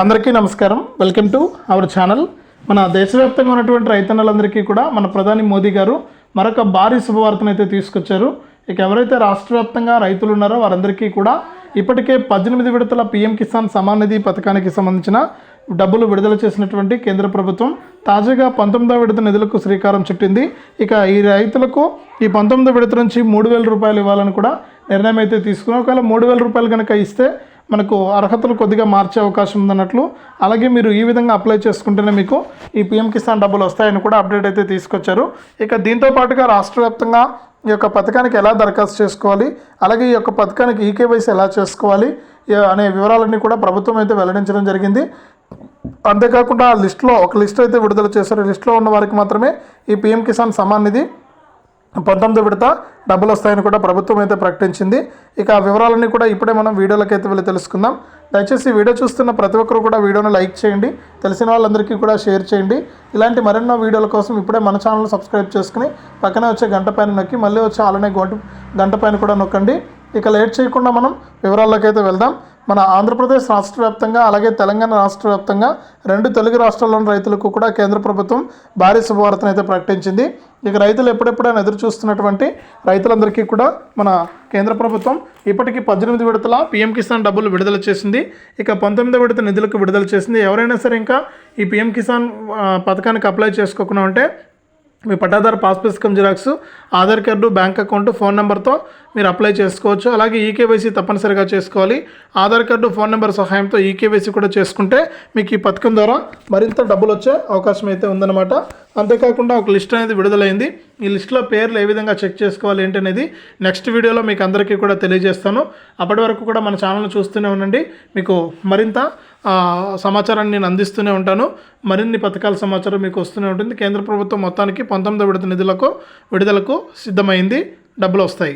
అందరికీ నమస్కారం. Welcome to our channel. మన దేశవ్యాప్తంగా ఉన్నటువంటి రైతన్నలందరికీ కూడా మన ప్రధాని మోదీ గారు మరొక భారీ శుభవార్తను అయితే తీసుకొచ్చారు. ఇక ఎవరైతే రాష్ట్ర వ్యాప్తంగా రైతులు ఉన్నారో వారందరికీ కూడా ఇప్పటికే 18 విడతల పీఎం కిసాన్ సమాన్ నిధి పథకానికి సంబంధించిన డబ్బులు విడుదల చేసినటువంటి కేంద్ర ప్రభుత్వం తాజాగా 19వ విడత నిధులకు శ్రీకారం చుట్టింది. ఇక ఈ రైతులకు ఈ 19వ విడత నుంచి 3,000 రూపాయలు ఇవ్వాలని కూడా నిర్ణయం అయితే తీసుకున్నాం. ఒకవేళ 3,000 రూపాయలు కనుక ఇస్తే మనకు అర్హతలు కొద్దిగా మార్చే అవకాశం ఉందన్నట్లు, అలాగే మీరు ఈ విధంగా అప్లై చేసుకుంటేనే మీకు ఈ పీఎం కిసాన్ డబ్బులు వస్తాయని కూడా అప్డేట్ అయితే తీసుకొచ్చారు. ఇక దీంతో పాటుగా రాష్ట్ర వ్యాప్తంగా ఈ యొక్క పథకానికి ఎలా దరఖాస్తు చేసుకోవాలి, అలాగే ఈ యొక్క పథకానికి ఈకేవైసీ ఎలా చేసుకోవాలి అనే వివరాలన్నీ కూడా ప్రభుత్వం అయితే వెల్లడించడం జరిగింది. అంతేకాకుండా ఆ లిస్టులో ఒక లిస్ట్ అయితే విడుదల చేశారు. ఈ లిస్టులో ఉన్న వారికి మాత్రమే ఈ పీఎం కిసాన్ సమాన్ నిధి 19వ విడత డబ్బులు వస్తాయని కూడా ప్రభుత్వం అయితే ప్రకటించింది. ఇక ఆ వివరాలన్నీ కూడా ఇప్పుడే మనం వీడియోలోకి అయితే వెళ్ళి తెలుసుకుందాం. దయచేసి వీడియో చూస్తున్న ప్రతి ఒక్కరు కూడా వీడియోని లైక్ చేయండి, తెలిసిన వాళ్ళందరికీ కూడా షేర్ చేయండి. ఇలాంటి మరెన్నో వీడియోల కోసం ఇప్పుడే మన ఛానల్ సబ్స్క్రైబ్ చేసుకుని పక్కనే వచ్చే గంట పైన నొక్కి మళ్ళీ వచ్చే అలానే గంట పైన కూడా నొక్కండి. ఇక లేట్ చేయకుండా మనం వివరాల్లోకి అయితే వెళ్దాం. మన ఆంధ్రప్రదేశ్ రాష్ట్ర వ్యాప్తంగా అలాగే తెలంగాణ రాష్ట్ర వ్యాప్తంగా 2 తెలుగు రాష్ట్రాల్లోని రైతులకు కూడా కేంద్ర ప్రభుత్వం భారీ శుభవార్తను అయితే ప్రకటించింది. ఇక రైతులు ఎప్పుడెప్పుడైనా ఎదురు చూస్తున్నటువంటి రైతులందరికీ కూడా మన కేంద్ర ప్రభుత్వం ఇప్పటికీ 18 విడతల పీఎం కిసాన్ డబ్బులు విడుదల చేసింది. ఇక 19వ విడత నిధులకు విడుదల చేసింది. ఎవరైనా సరే ఇంకా ఈ పీఎం కిసాన్ పథకానికి అప్లై చేసుకోకుండా ఉంటే మీ పట్టాదారు పాస్ పుస్తకం xerox, Aadhaar card, bank account, phone నెంబర్తో మీరు అప్లై చేసుకోవచ్చు. అలాగే ఈకేవైసీ తప్పనిసరిగా చేసుకోవాలి. ఆధార్ కార్డు, ఫోన్ నెంబర్ సహాయంతో ఈకేవైసీ కూడా చేసుకుంటే మీకు ఈ పథకం ద్వారా మరింత డబ్బులు వచ్చే అవకాశం అయితే ఉందన్నమాట. అంతేకాకుండా ఒక లిస్ట్ అనేది విడుదలైంది. ఈ లిస్టులో పేర్లు ఏ విధంగా చెక్ చేసుకోవాలి ఏంటనేది నెక్స్ట్ వీడియోలో మీకు అందరికీ కూడా తెలియజేస్తాను. అప్పటి వరకు కూడా మన ఛానల్ చూస్తూనే ఉండండి. మీకు మరింత సమాచారాన్ని నేను అందిస్తూనే ఉంటాను. మరిన్ని పథకాల సమాచారం మీకు వస్తూనే ఉంటుంది. కేంద్ర ప్రభుత్వం మొత్తానికి 19వ విడత నిధులకు విడుదలకు సిద్ధమైంది. డబ్బులు వస్తాయి.